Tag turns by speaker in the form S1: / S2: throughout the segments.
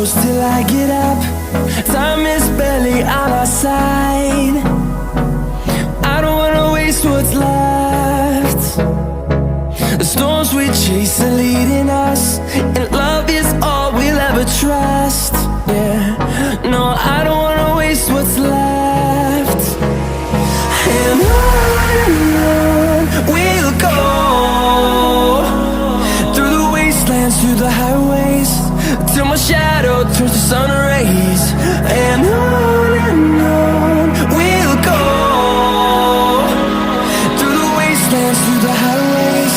S1: close till I get up. Time is barely on our side. I don't wanna waste what's left. The storms we chase are leading us, and love is all we'll ever trust. Yeah, no, I don't wanna waste what's left. And on we'll go, through the wastelands, through the highways, till my shadow turns to sun rays. And on we'll go, through the wastelands, through the highways,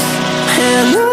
S1: and on.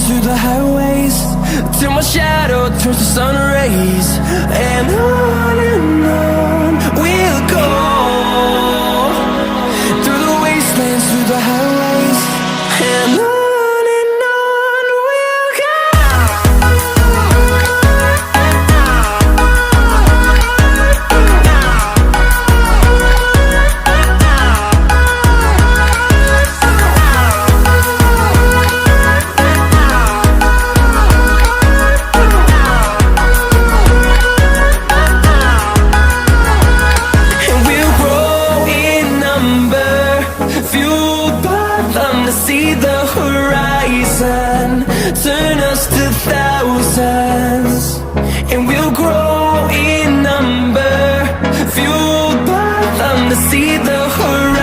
S1: Through the highways, till my shadow turns to sun rays. And on we'll go, through the wastelands, through the highways, and on. See the horizon, turn us to thousands, and we'll grow in number, fueled by them to see the horizon.